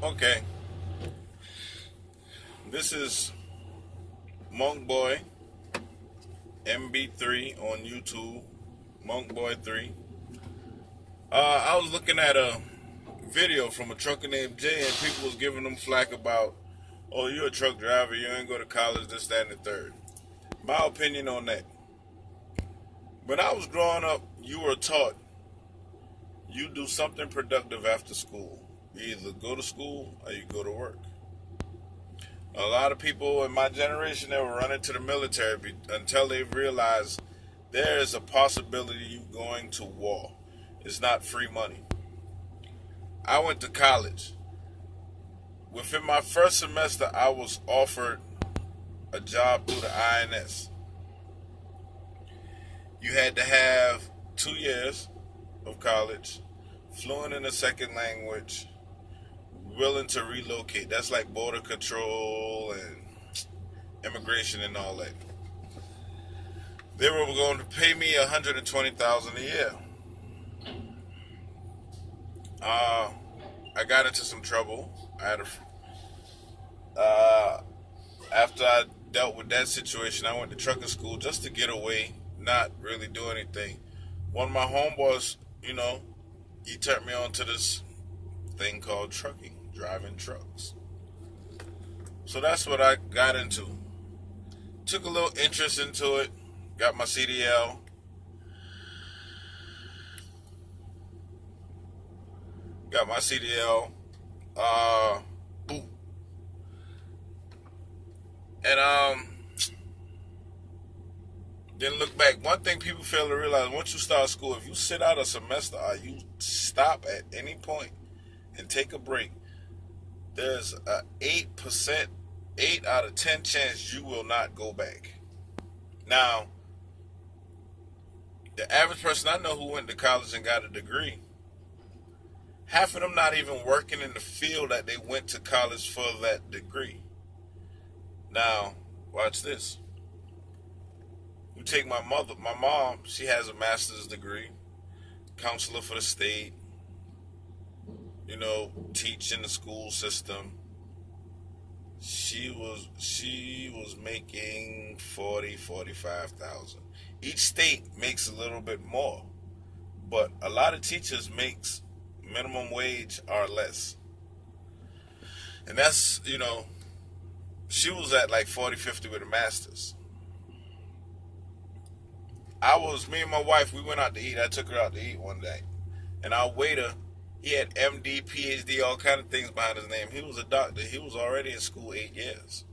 Okay, this is Monk Boy MB3 on YouTube. Monk Boy 3. I was looking at a video from a trucker named Jay, and people was giving him flack about, oh, you're a truck driver, you ain't go to college, this, that, and the third. My opinion on that. When I was growing up, you were taught you do something productive after school. You either go to school or you go to work. A lot of people in my generation, they were running to the military until they realized there is a possibility you going to war. It's not free money. I went to college. Within my first semester, I was offered a job through the INS. You had to have 2 years of college, fluent in a second language, willing to relocate. That's like border control and immigration and all that. They were going to pay me $120,000 a year. I got into some trouble. After I dealt with that situation, I went to trucking school just to get away, not really do anything. One of my homeboys, he turned me on to this thing called trucking, driving trucks. So that's what I got into. Took a little interest into it. Got my CDL. Got my CDL. Boom. And didn't look back. One thing people fail to realize, once you start school, if you sit out a semester or you stop at any point and take a break, there's a 8%, 8 out of 10 chance you will not go back. Now, the average person I know who went to college and got a degree, half of them not even working in the field that they went to college for that degree. Now, watch this. You take my mom, she has a master's degree, counselor for the state, teach in the school system. She was making 45,000. Each state makes a little bit more, but a lot of teachers makes minimum wage or less. And that's, she was at like 40, 50 with a master's. Me and my wife, we went out to eat. I took her out to eat one day. And our waiter, he had MD, PhD, all kind of things behind his name. He was a doctor. He was already in school 8 years.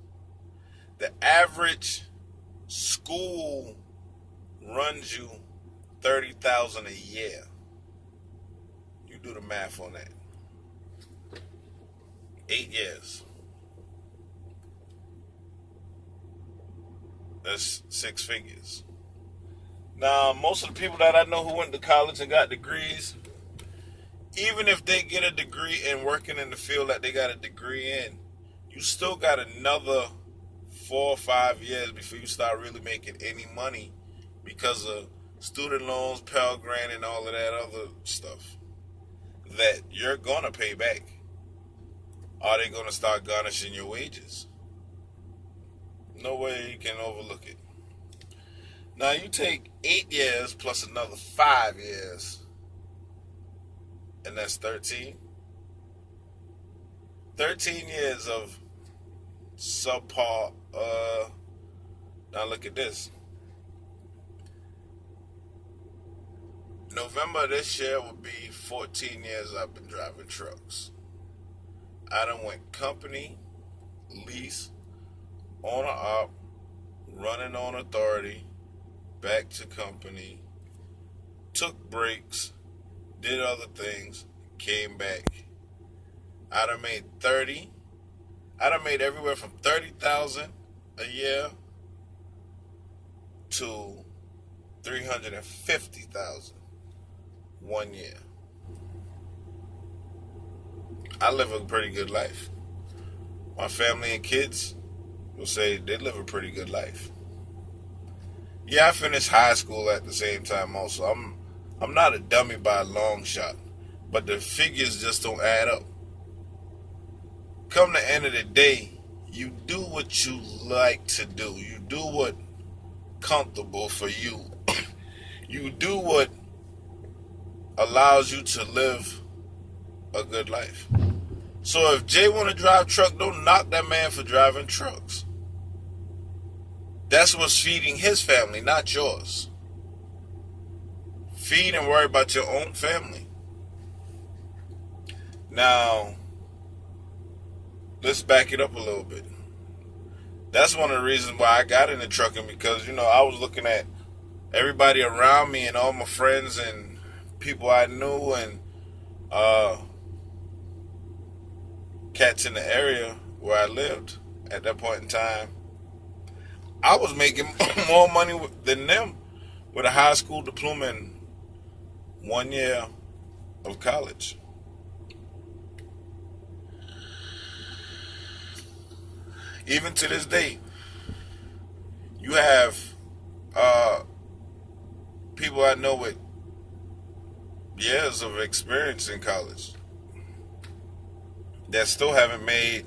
The average school runs you $30,000 a year. You do the math on that. 8 years. That's 6 figures. Now, most of the people that I know who went to college and got degrees, even if they get a degree and working in the field that they got a degree in, you still got another 4 or 5 years before you start really making any money because of student loans, Pell Grant, and all of that other stuff that you're going to pay back. Are they going to start garnishing your wages? No way you can overlook it. Now you take 8 years plus another 5 years, and that's 13. 13 years of subpar. Now look at this. November this year will be 14 years I've been driving trucks. I done went company, lease, owner-op, running on authority, back to company, took breaks, did other things, came back. I done made 30. I done made everywhere from 30,000 a year to 350,000 1 year. I live a pretty good life. My family and kids will say they live a pretty good life. Yeah, I finished high school at the same time also. I'm not a dummy by a long shot, but the figures just don't add up. come the end of the day, you do what you like to do. You do what comfortable for you. You do what allows you to live a good life. So if Jay want to drive truck, don't knock that man for driving trucks. That's what's feeding his family, not yours. Feed and worry about your own family. Now, let's back it up a little bit. That's one of the reasons why I got into trucking, because, I was looking at everybody around me and all my friends and people I knew and cats in the area where I lived at that point in time. I was making more money than them with a high school diploma in 1 year of college. Even to this day, you have people I know with years of experience in college that still haven't made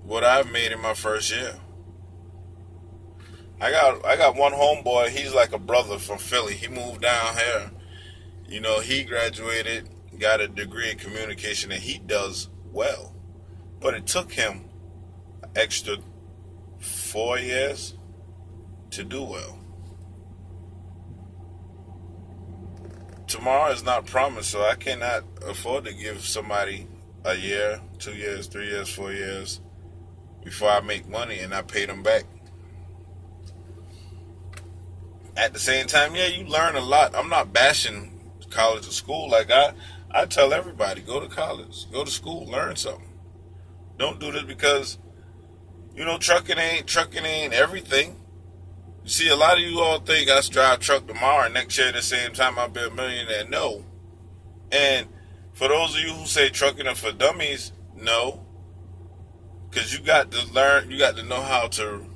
what I've made in my first year. I got one homeboy, he's like a brother from Philly. He moved down here. He graduated, got a degree in communication, and he does well. But it took him an extra 4 years to do well. Tomorrow is not promised, so I cannot afford to give somebody a year, 2 years, 3 years, 4 years before I make money and I pay them back. At the same time, yeah, you learn a lot. I'm not bashing college or school. Like I tell everybody, go to college, go to school, learn something. Don't do this because, trucking ain't everything. You see, a lot of you all think I drive truck tomorrow and next year at the same time I'll be a millionaire. No. And for those of you who say trucking is for dummies, no. Because you got to learn, you got to know how to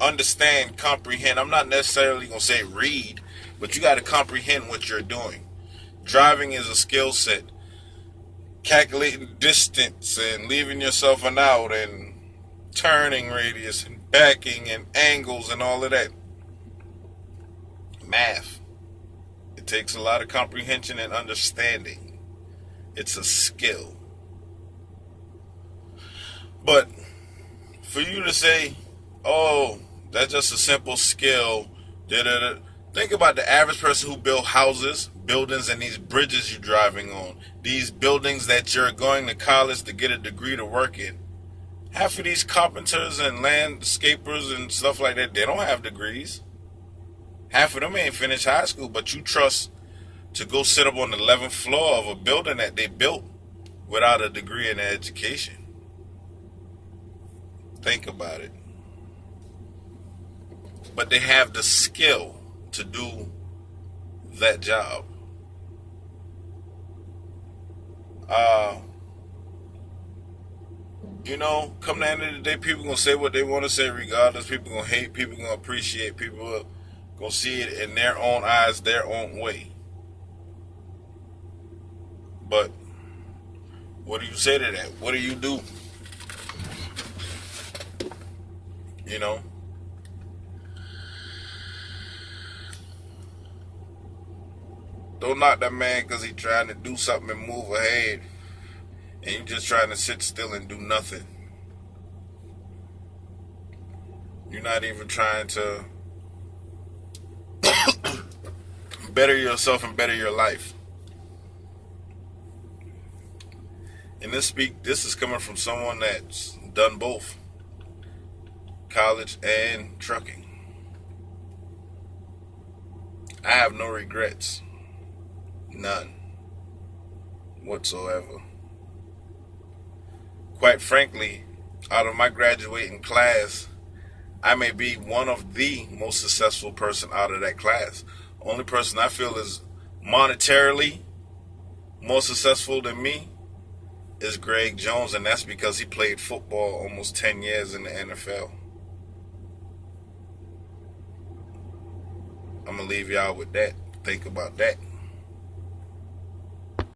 understand, comprehend. I'm not necessarily going to say read, but you got to comprehend what you're doing. Driving is a skill set. Calculating distance and leaving yourself an out and turning radius and backing and angles and all of that. Math. It takes a lot of comprehension and understanding. It's a skill. But for you to say, oh, that's just a simple skill, think about the average person who built houses, buildings, and these bridges you're driving on. These buildings that you're going to college to get a degree to work in. Half of these carpenters and landscapers and stuff like that, they don't have degrees. Half of them ain't finished high school, but you trust to go sit up on the 11th floor of a building that they built without a degree in education. Think about it. But they have the skill to do that job. Come the end of the day, people gonna say what they want to say regardless. People gonna hate, people gonna appreciate, people gonna see it in their own eyes, their own way. But what do you say to that? What do you do? Don't knock that man because he's trying to do something and move ahead, and you just trying to sit still and do nothing. You're not even trying to better yourself and better your life. And this is coming from someone that's done both, college and trucking. I have no regrets. None whatsoever. Quite frankly, out of my graduating class, I may be one of the most successful person out of that class. Only person I feel is monetarily more successful than me is Greg Jones, and that's because he played football almost 10 years in the NFL. I'm going to leave y'all with that. Think about that.